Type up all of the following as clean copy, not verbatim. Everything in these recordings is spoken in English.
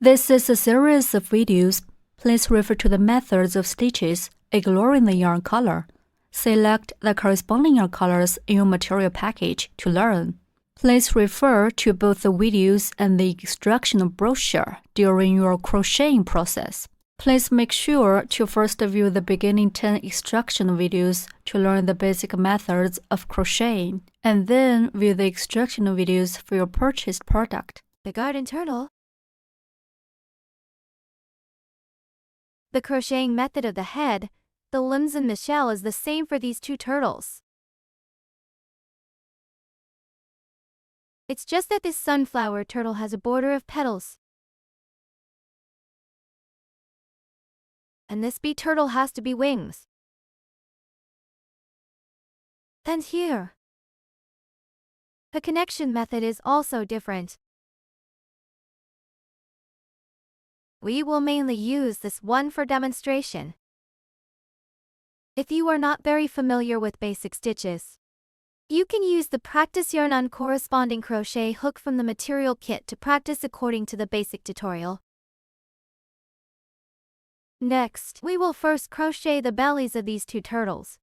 This is a series of videos. Please refer to the methods of stitches, ignoring the yarn color. Select the corresponding yarn colors in your material package to learn. Please refer to both the videos and the instructional brochure during your crocheting process. Please make sure to first view the beginning 10 instructional videos to learn the basic methods of crocheting, and then view the instructional videos for your purchased product. The garden turtle. The crocheting method of the head, the limbs and the shell is the same for these two turtles. It's just that this sunflower turtle has a border of petals. And this bee turtle has to be wings. And here, the connection method is also different. We will mainly use this one for demonstration. If you are not very familiar with basic stitches, you can use the practice yarn on corresponding crochet hook from the material kit to practice according to the basic tutorial. Next, we will first crochet the bellies of these two turtles.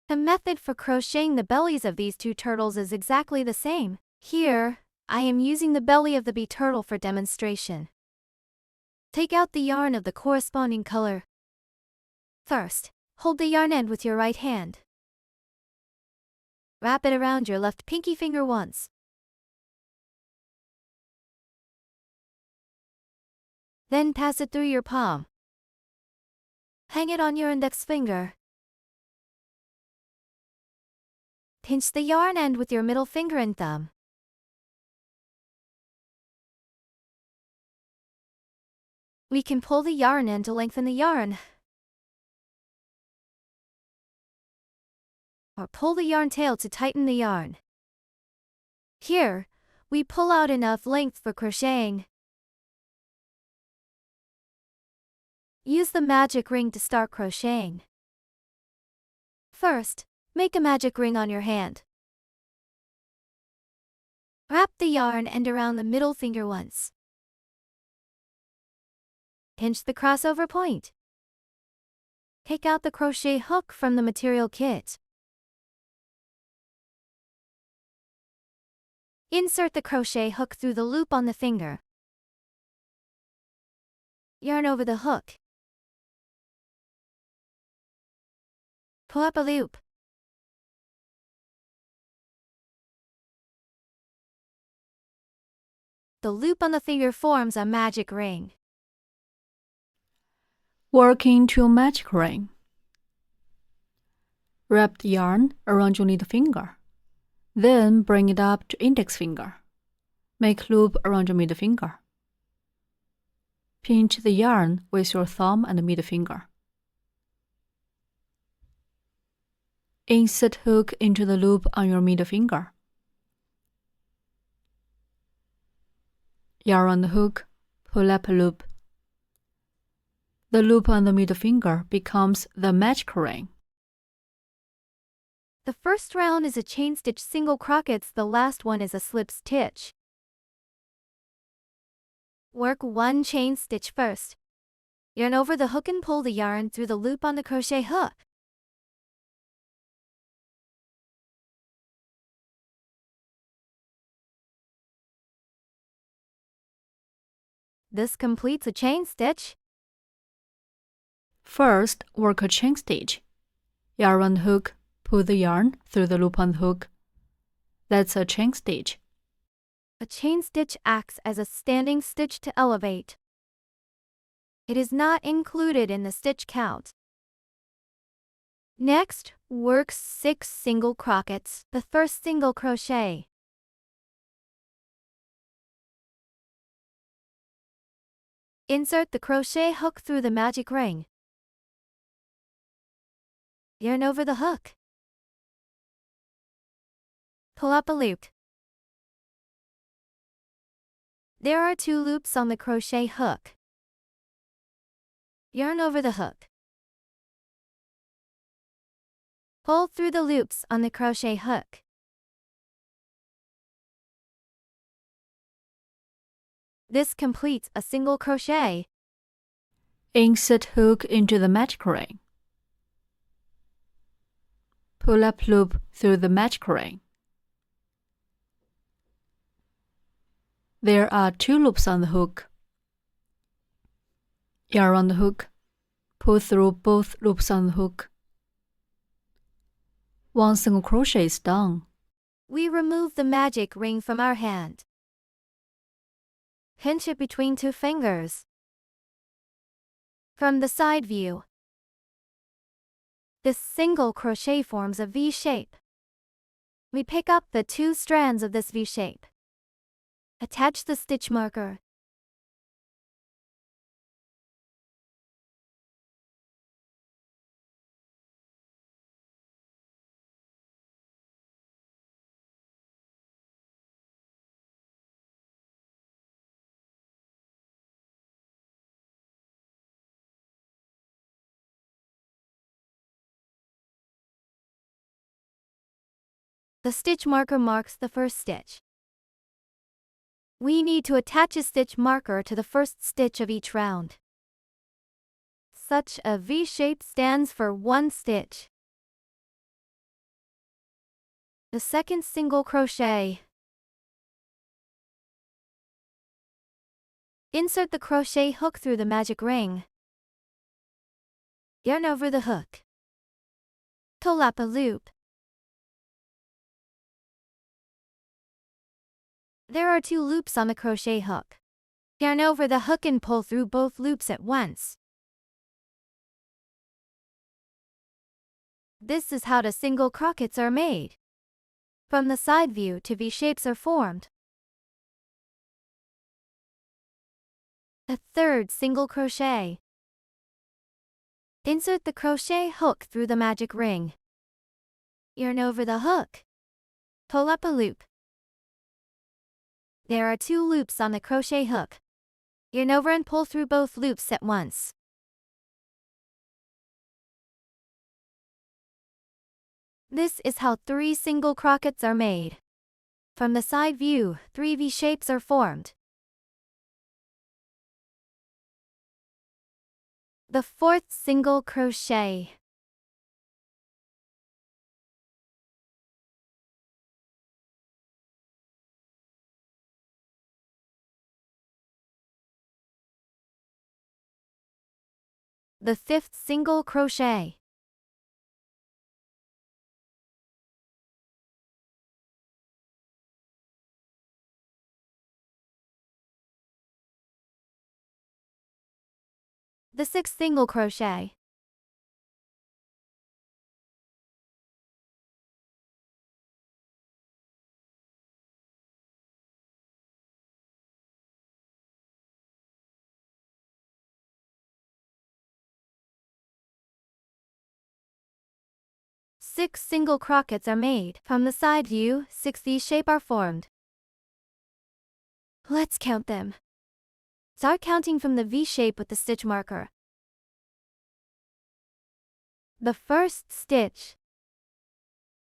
The method for crocheting the bellies of these two turtles is exactly the same. Here, I am using the belly of the bee turtle for demonstration. Take out the yarn of the corresponding color. First, hold the yarn end with your right hand. Wrap it around your left pinky finger once. Then pass it through your palm. Hang it on your index finger. Pinch the yarn end with your middle finger and thumb. We can pull the yarn end to lengthen the yarn, or pull the yarn tail to tighten the yarn. Here, we pull out enough length for crocheting. Use the magic ring to start crocheting. First, make a magic ring on your hand. Wrap the yarn end around the middle finger once. Pinch the crossover point. Take out the crochet hook from the material kit. Insert the crochet hook through the loop on the finger. Yarn over the hook. Pull up a loop. The loop on the finger forms a magic ring. Work into your magic ring. Wrap the yarn around your little finger. Then bring it up to index finger. Make loop around your middle finger. Pinch the yarn with your thumb and middle finger. Insert hook into the loop on your middle finger. Yarn on the hook, pull up a loop. The loop on the middle finger becomes the magic ring. The first round is a chain stitch single crochets, the last one is a slip stitch. Work one chain stitch first. Yarn over the hook and pull the yarn through the loop on the crochet hook. This completes a chain stitch. First, work a chain stitch. Yarn on the hook, pull the yarn through the loop on the hook. That's a chain stitch. A chain stitch acts as a standing stitch to elevate. It is not included in the stitch count. Next, work 6 single crochets, the first single crochet. Insert the crochet hook through the magic ring. Yarn over the hook. Pull up a loop. There are 2 loops on the crochet hook. Yarn over the hook. Pull through the loops on the crochet hook. This completes a single crochet. Insert hook into the magic ring. Pull up loop through the magic ring. There are 2 loops on the hook. Yarn on the hook. Pull through both loops on the hook. 1 single crochet is done. We remove the magic ring from our hand. Pinch it between 2 fingers. From the side view, this single crochet forms a V shape. We pick up the 2 strands of this V shape. Attach the stitch marker. The stitch marker marks the first stitch. We need to attach a stitch marker to the first stitch of each round. Such a V shape stands for 1 stitch. The second single crochet. Insert the crochet hook through the magic ring. Yarn over the hook. Pull up a loop. There are 2 loops on the crochet hook. Yarn over the hook and pull through both loops at once. This is how the single crochets are made. From the side view, 2 V shapes are formed. The third single crochet. Insert the crochet hook through the magic ring. Yarn over the hook. Pull up a loop. There are 2 loops on the crochet hook. Yarn over and pull through both loops at once. This is how 3 single crochets are made. From the side view, 3 V shapes are formed. The fourth single crochet. The fifth single crochet. The sixth single crochet. Six single crochets are made. From the side view, 6 V-shape are formed. Let's count them. Start counting from the V-shape with the stitch marker. The first stitch.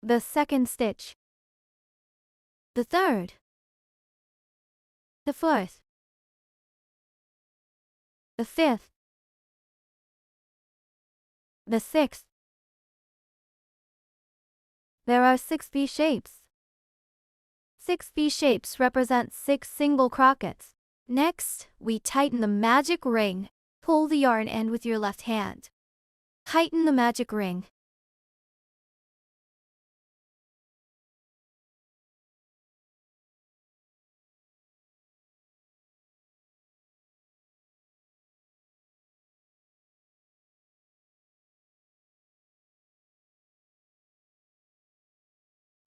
The second stitch. The third. The fourth. The fifth. The sixth. There are 6 V-shapes. 6 V-shapes represent 6 single crochets. Next, we tighten the magic ring. Pull the yarn end with your left hand. Tighten the magic ring.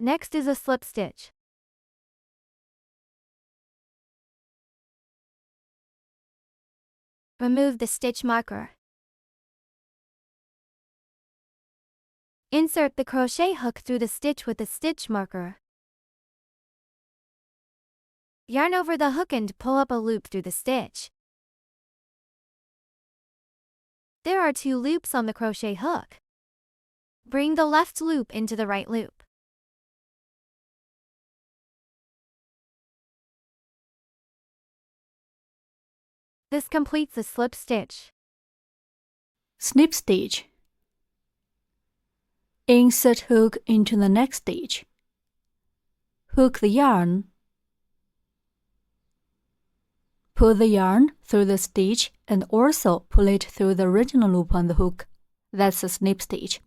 Next is a slip stitch. Remove the stitch marker. Insert the crochet hook through the stitch with the stitch marker. Yarn over the hook and pull up a loop through the stitch. There are 2 loops on the crochet hook. Bring the left loop into the right loop. This completes the slip stitch. Snip stitch. Insert hook into the next stitch. Hook the yarn. Pull the yarn through the stitch and also pull it through the original loop on the hook. That's a snip stitch.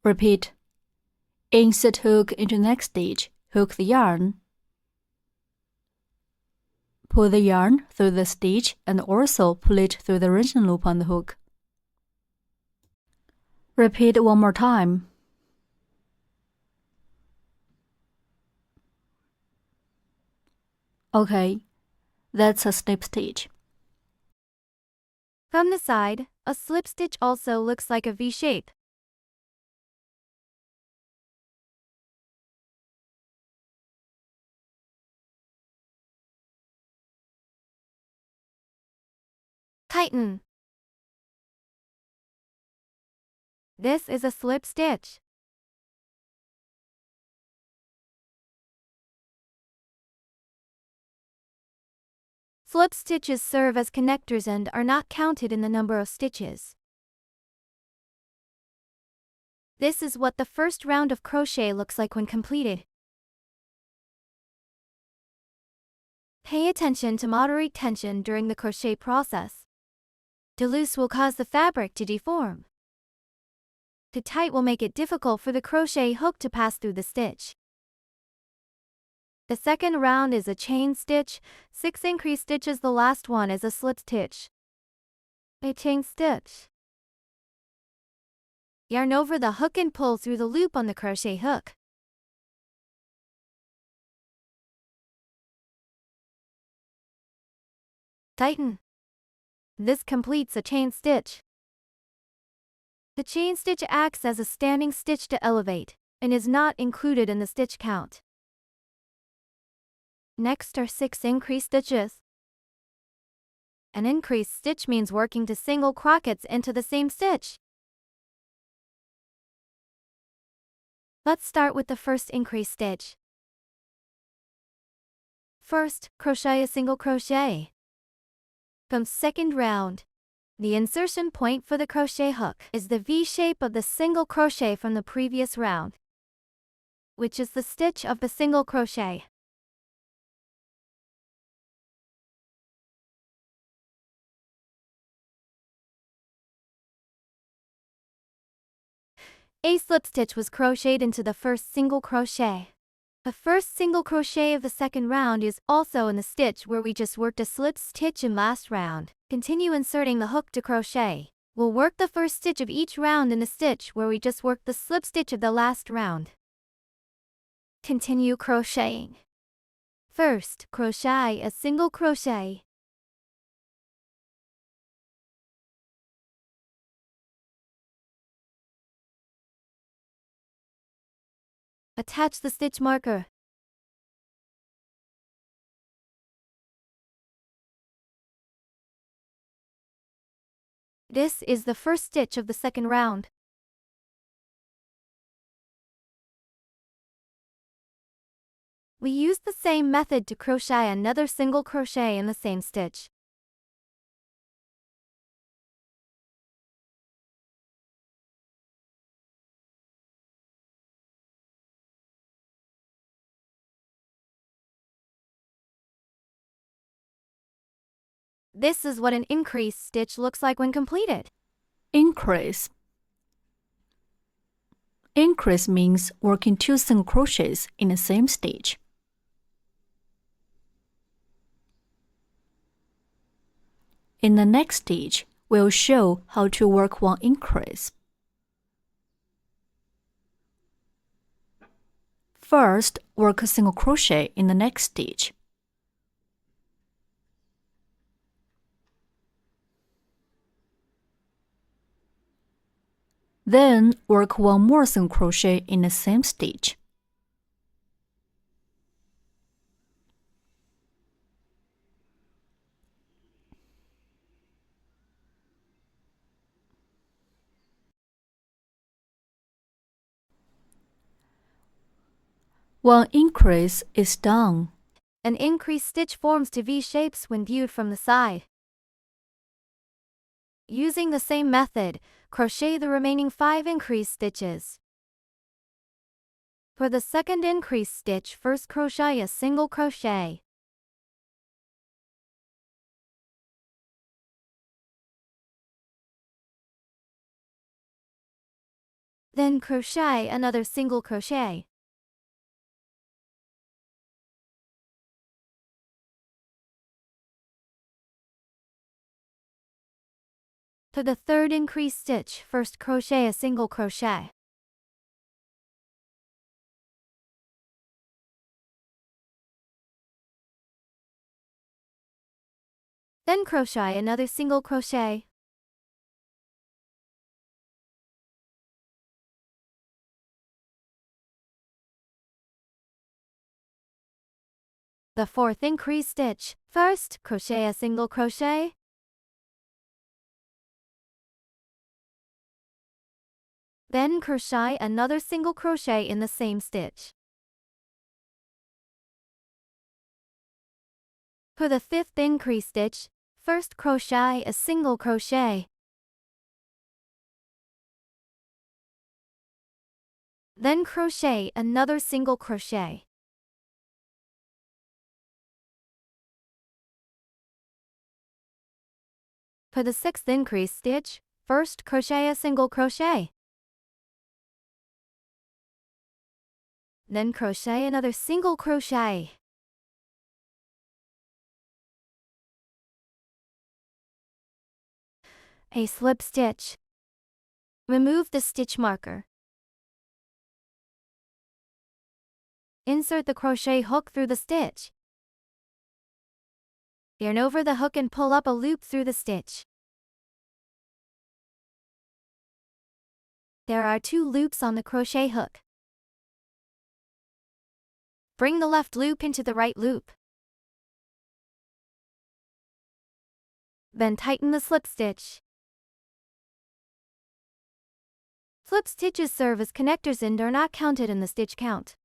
Repeat. Insert hook into next stitch. Hook the yarn. Pull the yarn through the stitch and also pull it through the original loop on the hook. Repeat one more time. Okay, that's a snip stitch. From the side, a slip stitch also looks like a V shape. Tighten. This is a slip stitch. Slip stitches serve as connectors and are not counted in the number of stitches. This is what the first round of crochet looks like when completed. Pay attention to moderate tension during the crochet process. Too loose will cause the fabric to deform. Too tight will make it difficult for the crochet hook to pass through the stitch. The second round is a chain stitch, 6 increase stitches. The last one is a slip stitch. A chain stitch. Yarn over the hook and pull through the loop on the crochet hook. Tighten. This completes a chain stitch. The chain stitch acts as a standing stitch to elevate, and is not included in the stitch count. Next are 6 increase stitches. An increase stitch means working 2 single crochets into the same stitch. Let's start with the first increase stitch. First, crochet a single crochet. From second round, the insertion point for the crochet hook is the V shape of the single crochet from the previous round, which is the stitch of the single crochet. A slip stitch was crocheted into the first single crochet. The first single crochet of the second round is also in the stitch where we just worked a slip stitch in last round. Continue inserting the hook to crochet. We'll work the first stitch of each round in the stitch where we just worked the slip stitch of the last round. Continue crocheting. First, crochet a single crochet. Attach the stitch marker. This is the first stitch of the second round. We use the same method to crochet another single crochet in the same stitch. This is what an increase stitch looks like when completed. Increase. Increase means working 2 single crochets in the same stitch. In the next stitch, we'll show how to work one increase. First, work a single crochet in the next stitch. Then, work one more single crochet in the same stitch. One increase is done. An increased stitch forms to V shapes when viewed from the side. Using the same method, crochet the remaining 5 increased stitches. For the second increased stitch, first crochet a single crochet. Then crochet another single crochet. For the third increased stitch, first crochet a single crochet. Then crochet another single crochet. The fourth increased stitch, first crochet a single crochet. Then crochet another single crochet in the same stitch. For the fifth increased stitch, first crochet a single crochet. Then crochet another single crochet. For the sixth increased stitch, first crochet a single crochet. Then crochet another single crochet. A slip stitch. Remove the stitch marker. Insert the crochet hook through the stitch. Yarn over the hook and pull up a loop through the stitch. There are 2 loops on the crochet hook. Bring the left loop into the right loop. Then tighten the slip stitch. Slip stitches serve as connectors and are not counted in the stitch count.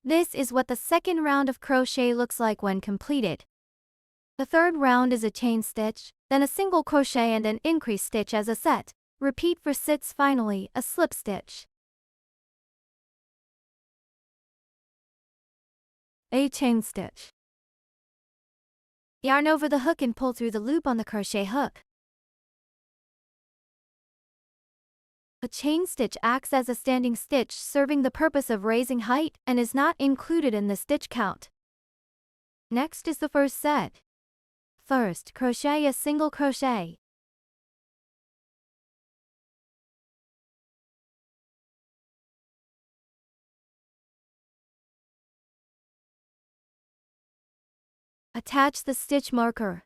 This is what the second round of crochet looks like when completed. The third round is a chain stitch, then a single crochet and an increased stitch as a set. Repeat for 6. Finally, a slip stitch. A chain stitch. Yarn over the hook and pull through the loop on the crochet hook. A chain stitch acts as a standing stitch, serving the purpose of raising height and is not included in the stitch count. Next is the first set. First, crochet a single crochet. Attach the stitch marker.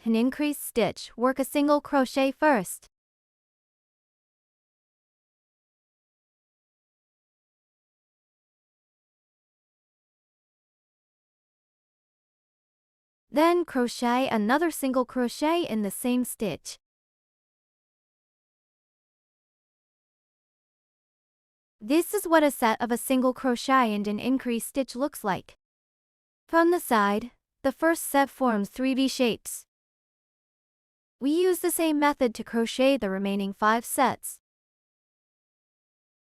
An increased stitch, work a single crochet first. Then crochet another single crochet in the same stitch. This is what a set of a single crochet and an increased stitch looks like. From the side, the first set forms 3 V shapes. We use the same method to crochet the remaining 5 sets.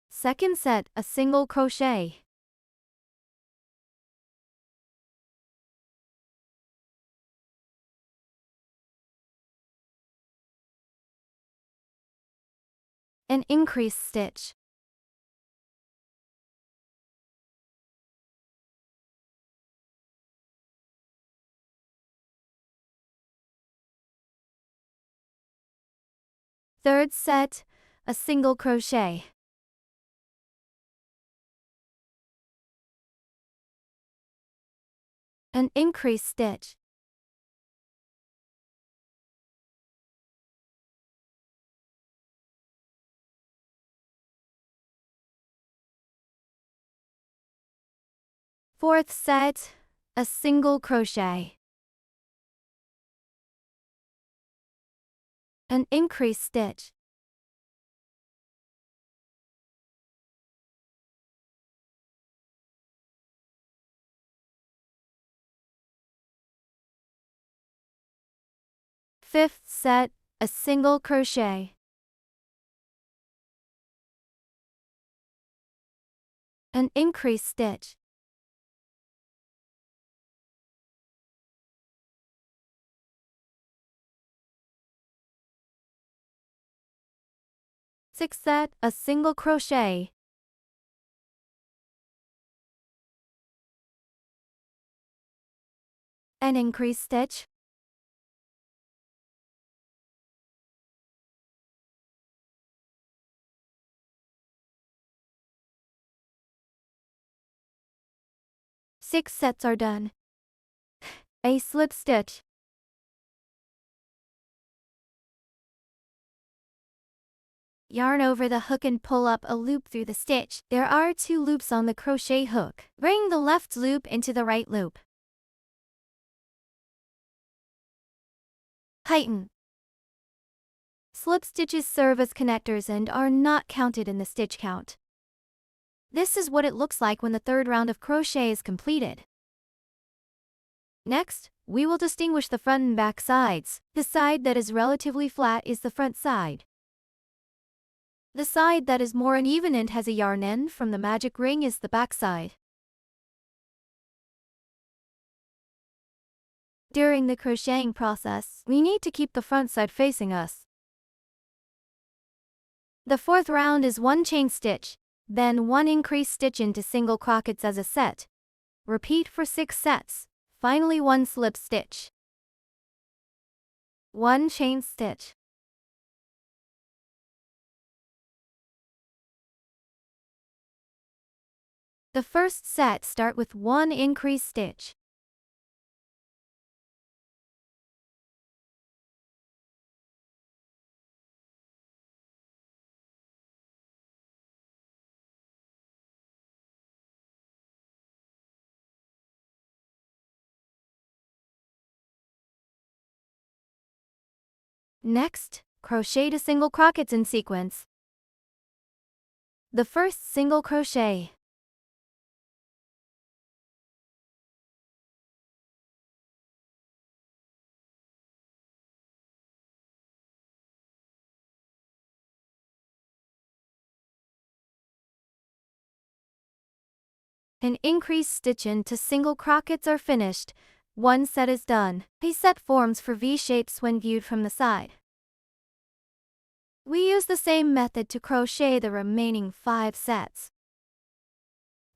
Second set, a single crochet. An increased stitch. Third set, a single crochet. An increased stitch. Fourth set, a single crochet. An increased stitch. fifth set, a single crochet. An increase stitch. Sixth set, a single crochet. An increase stitch. Six sets are done. A slip stitch. Yarn over the hook and pull up a loop through the stitch. There are 2 loops on the crochet hook. Bring the left loop into the right loop. Tighten. Slip stitches serve as connectors and are not counted in the stitch count. This is what it looks like when the third round of crochet is completed. Next, we will distinguish the front and back sides. The side that is relatively flat is the front side. The side that is more uneven and has a yarn end from the magic ring is the back side. During the crocheting process, we need to keep the front side facing us. The fourth round is 1 chain stitch, then 1 increase stitch into single crochets as a set. Repeat for 6 sets. Finally 1 slip stitch. 1 chain stitch. The first set start with 1 increase stitch. Next, crochet to single crochets in sequence. The first single crochet. An increase stitch into single crochets are finished. 1 set is done. A set forms for V-shapes when viewed from the side. We use the same method to crochet the remaining 5 sets.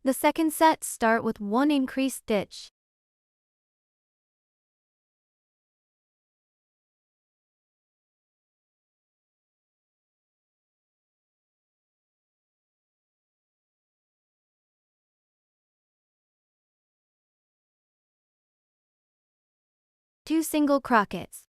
The second set start with 1 increase stitch. Two single crochets.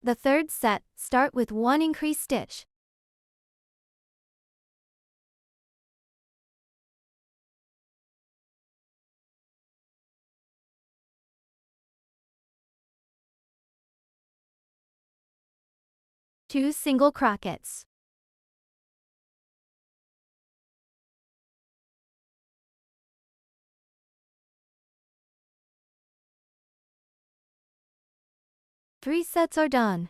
The third set, start with 1 increase stitch. Two single crochets. Three sets are done.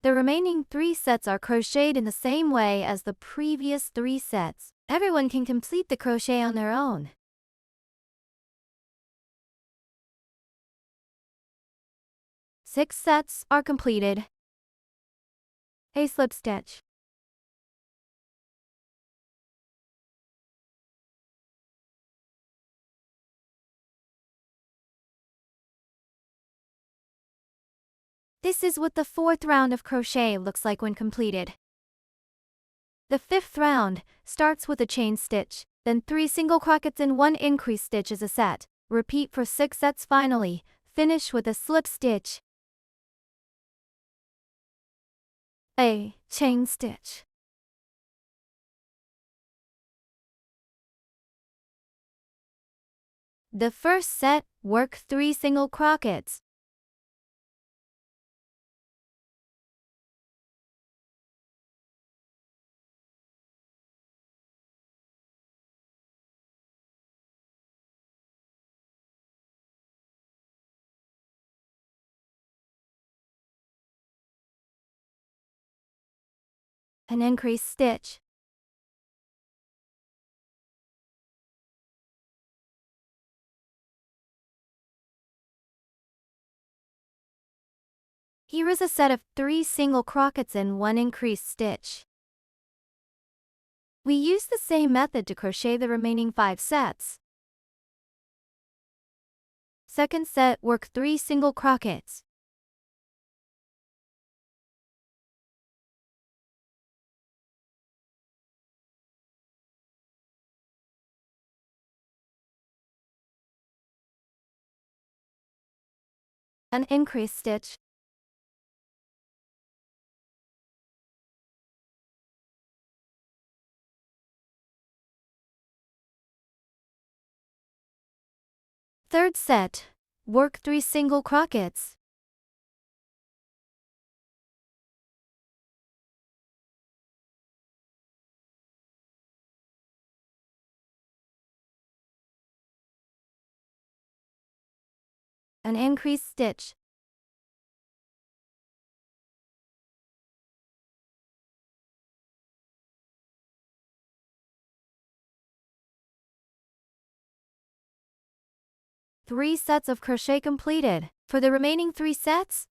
The remaining 3 sets are crocheted in the same way as the previous 3 sets. Everyone can complete the crochet on their own. Six sets are completed. A slip stitch. This is what the fourth round of crochet looks like when completed. The fifth round starts with a chain stitch, then 3 single crochets and 1 increase stitch as a set. Repeat for 6 sets. Finally, finish with a slip stitch. A chain stitch. The first set, work 3 single crochets. An increased stitch. Here is a set of 3 single crochets and 1 increased stitch. We use the same method to crochet the remaining 5 sets. Second set, work 3 single crochets. An increased stitch. Third set, work 3 single crochets. An increased stitch. Three sets of crochet completed. For the remaining 3 sets,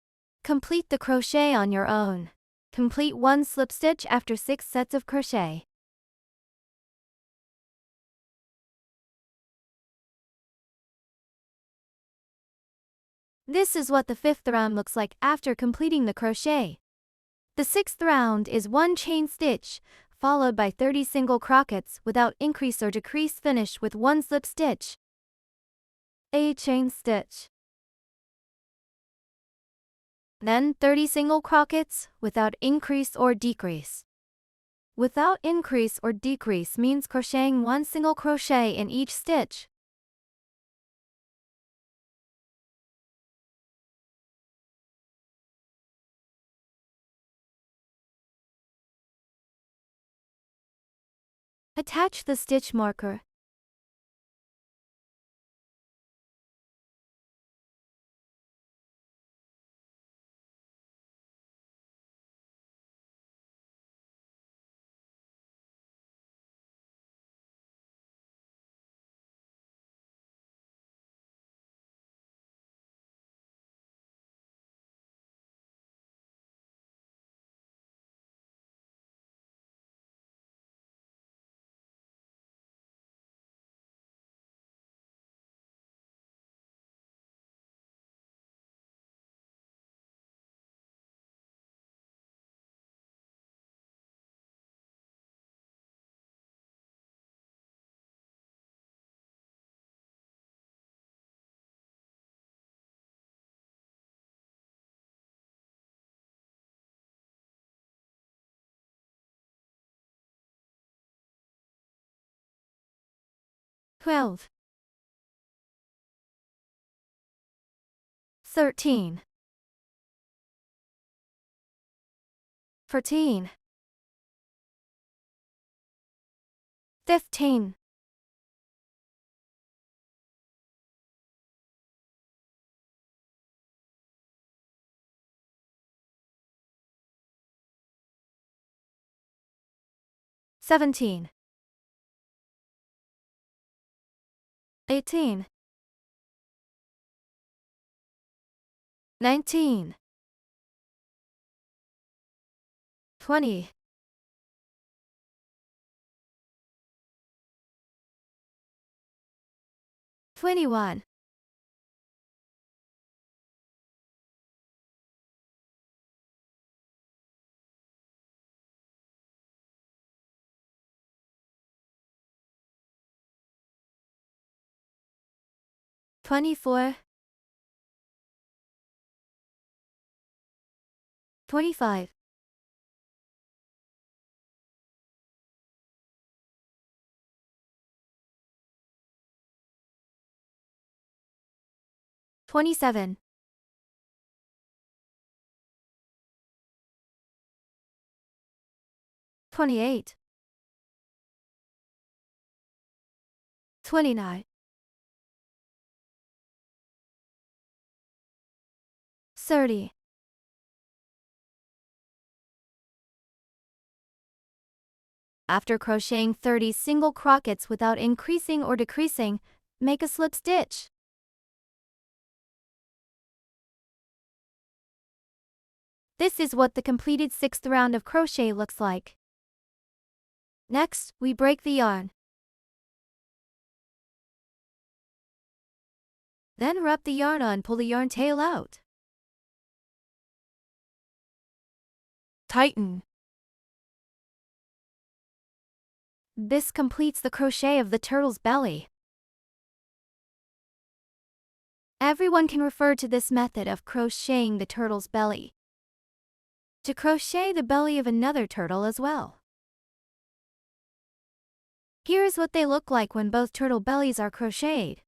complete the crochet on your own. Complete 1 slip stitch after 6 sets of crochet. This is what the 5th round looks like after completing the crochet. The 6th round is 1 chain stitch, followed by 30 single crochets without increase or decrease, finished with 1 slip stitch. A chain stitch. Then 30 single crochets without increase or decrease. Without increase or decrease means crocheting 1 single crochet in each stitch. Attach the stitch marker. "12, 13, 14, 15, 17, 18, 19, 20, 21, 24, 25, 27, 28, 29, 30, After crocheting 30 single crochets without increasing or decreasing, make a slip stitch. This is what the completed 6th round of crochet looks like. Next, we break the yarn. Then wrap the yarn on, pull the yarn tail out. Tighten. This completes the crochet of the turtle's belly. Everyone can refer to this method of crocheting the turtle's belly to crochet the belly of another turtle as well. Here's what they look like when both turtle bellies are crocheted.